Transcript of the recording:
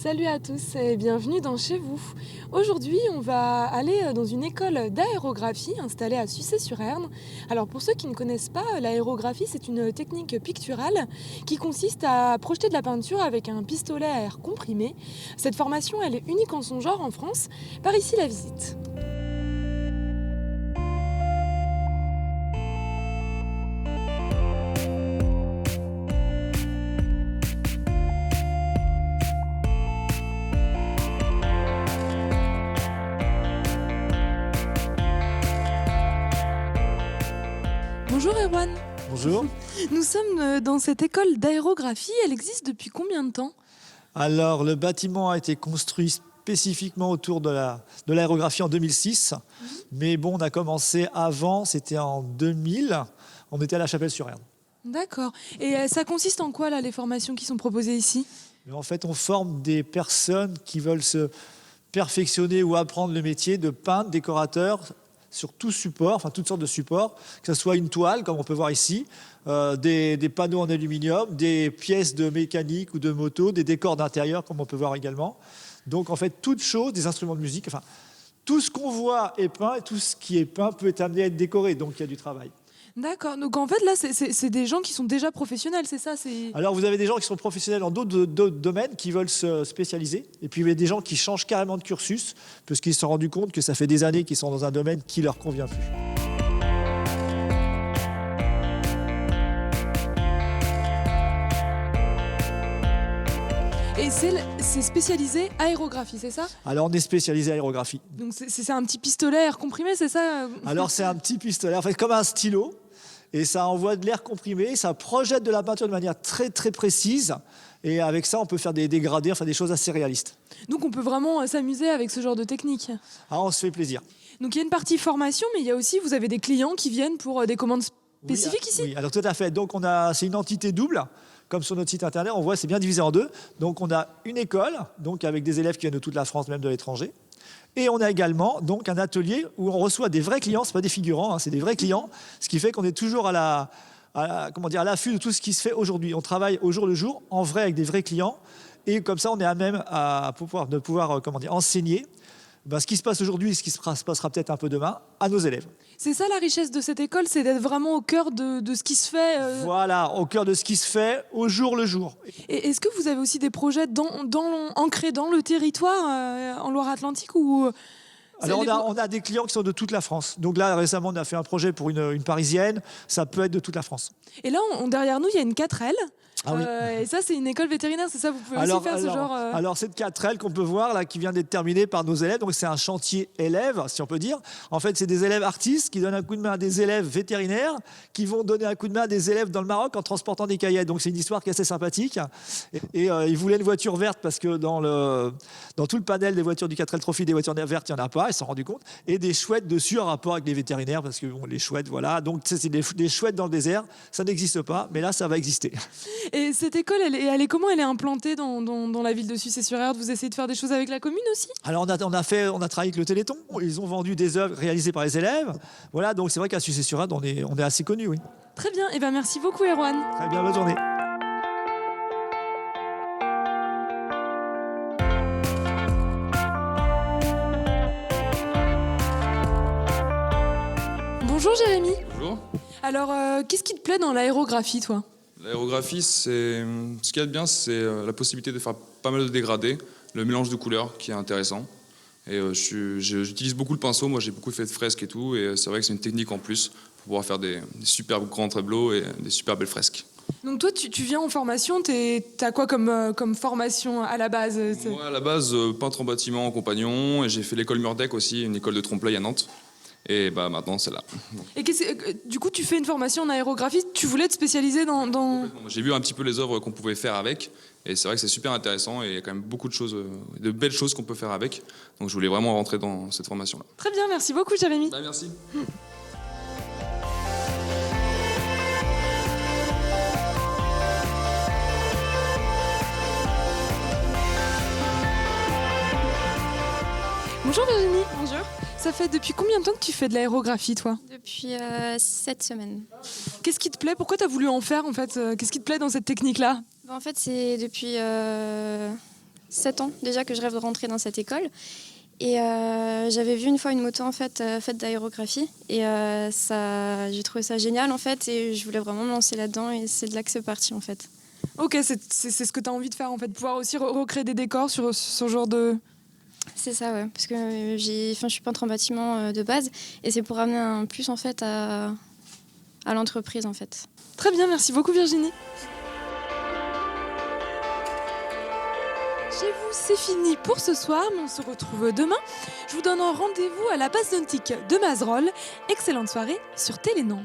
Salut à tous et bienvenue dans Chez vous. Aujourd'hui, on va aller dans une école d'aérographie installée à Sucé-sur-Erne. Alors pour ceux qui ne connaissent pas, l'aérographie c'est une technique picturale qui consiste à projeter de la peinture avec un pistolet à air comprimé. Cette formation, elle est unique en son genre en France. Par ici la visite. Bonjour Erwan. Bonjour. Nous sommes dans cette école d'aérographie. Elle existe depuis combien de temps ? Alors, le bâtiment a été construit spécifiquement autour de l'aérographie en 2006. Mais bon, on a commencé avant, c'était en 2000. On était à La Chapelle-sur-Erne. D'accord. Et ça consiste en quoi, là, les formations qui sont proposées ici ? En fait, on forme des personnes qui veulent se perfectionner ou apprendre le métier de peintre, décorateur, sur tout support, enfin toutes sortes de supports, que ce soit une toile, comme on peut voir ici, des panneaux en aluminium, des pièces de mécanique ou de moto, des décors d'intérieur, comme on peut voir également. Donc en fait, toutes choses, des instruments de musique, enfin tout ce qu'on voit est peint et tout ce qui est peint peut être amené à être décoré, donc il y a du travail. D'accord. Donc en fait, là, c'est des gens qui sont déjà professionnels, c'est ça ? Alors vous avez des gens qui sont professionnels dans d'autres domaines, qui veulent se spécialiser, et puis il y a des gens qui changent carrément de cursus, parce qu'ils se sont rendus compte que ça fait des années qu'ils sont dans un domaine qui ne leur convient plus. Et c'est spécialisé aérographie, c'est ça ? Alors on est spécialisé aérographie. Donc c'est un petit pistolet à air comprimé, c'est ça ? Alors c'est un petit pistolet, en fait comme un stylo, et ça envoie de l'air comprimé, ça projette de la peinture de manière très très précise, et avec ça on peut faire des dégradés, enfin des choses assez réalistes. Donc on peut vraiment s'amuser avec ce genre de technique. Ah, on se fait plaisir. Donc il y a une partie formation, mais il y a aussi, vous avez des clients qui viennent pour des commandes spécifiques ici ? Oui, alors tout à fait. Donc c'est une entité double. Comme sur notre site internet, on voit c'est bien divisé en deux. Donc on a une école, donc avec des élèves qui viennent de toute la France, même de l'étranger. Et on a également donc un atelier où on reçoit des vrais clients, c'est pas des figurants, hein, c'est des vrais clients, ce qui fait qu'on est toujours à l'affût de tout ce qui se fait aujourd'hui. On travaille au jour le jour, en vrai, avec des vrais clients, et comme ça on est à même de pouvoir enseigner ce qui se passe aujourd'hui et ce qui se passera peut-être un peu demain à nos élèves. C'est ça la richesse de cette école, c'est d'être vraiment au cœur de ce qui se fait. Voilà, au cœur de ce qui se fait au jour le jour. Et est-ce que vous avez aussi des projets ancrés dans le territoire en Loire-Atlantique ou... Alors on a des clients qui sont de toute la France. Donc là récemment on a fait un projet pour une Parisienne, ça peut être de toute la France. Et là derrière nous il y a une 4L. Ah oui. Et ça c'est une école vétérinaire, c'est ça, vous pouvez aussi faire ce genre... Alors cette 4L qu'on peut voir là, qui vient d'être terminée par nos élèves, donc c'est un chantier élève si on peut dire. En fait c'est des élèves artistes qui donnent un coup de main à des élèves vétérinaires qui vont donner un coup de main à des élèves dans le Maroc en transportant des caillettes. Donc c'est une histoire qui est assez sympathique. Et ils voulaient une voiture verte parce que dans tout le panel des voitures du 4L Trophy, des voitures vertes il n'y en a pas, ils se sont rendus compte. Et des chouettes dessus en rapport avec les vétérinaires parce que bon, les chouettes, voilà. Donc c'est des chouettes dans le désert, ça n'existe pas, mais là ça va exister. Et cette école, elle est comment ? Elle est implantée dans la ville de Sucé-sur-Erne ? Vous essayez de faire des choses avec la commune aussi ? Alors on a travaillé avec le Téléthon. Ils ont vendu des œuvres réalisées par les élèves. Voilà, donc c'est vrai qu'à Sucé-sur-Erne, on est assez connus, oui. Très bien, et merci beaucoup Erwan. Très bien, bonne journée. Bonjour Jérémy. Bonjour. Alors, qu'est-ce qui te plaît dans l'aérographie, toi ? L'aérographie, ce qu'il y a de bien, c'est la possibilité de faire pas mal de dégradés, le mélange de couleurs qui est intéressant. Et j'utilise beaucoup le pinceau, moi j'ai beaucoup fait de fresques et tout, et c'est vrai que c'est une technique en plus pour pouvoir faire des super grands tableaux et des super belles fresques. Donc toi, tu viens en formation, t'as quoi comme formation à la base ? Moi à la base, peintre en bâtiment en compagnon, et j'ai fait l'école Murdec aussi, une école de trompe-l'œil à Nantes. Et maintenant c'est là. Et du coup, tu fais une formation en aérographie, tu voulais te spécialiser dans... J'ai vu un petit peu les œuvres qu'on pouvait faire avec, et c'est vrai que c'est super intéressant, et il y a quand même beaucoup de choses, de belles choses qu'on peut faire avec. Donc je voulais vraiment rentrer dans cette formation-là. Très bien, merci beaucoup Jérémy. Merci. Bonjour Virginie. Bonjour. Ça fait depuis combien de temps que tu fais de l'aérographie, toi ? Depuis 7 semaines. Qu'est-ce qui te plaît ? Pourquoi tu as voulu en faire, en fait ? Qu'est-ce qui te plaît dans cette technique-là ? En fait, c'est depuis 7 ans déjà que je rêve de rentrer dans cette école. Et j'avais vu une fois une moto en fait faite d'aérographie et j'ai trouvé ça génial en fait et je voulais vraiment me lancer là-dedans et c'est de là que c'est parti en fait. Ok, c'est ce que tu as envie de faire en fait, pouvoir aussi recréer des décors sur ce genre de... C'est ça, ouais, parce que je suis peintre en bâtiment de base et c'est pour amener un plus en fait à l'entreprise en fait. Très bien, merci beaucoup Virginie. Chez vous, c'est fini pour ce soir, mais on se retrouve demain. Je vous donne un rendez-vous à la base nautique de Mazerolles. Excellente soirée sur Télé Nantes.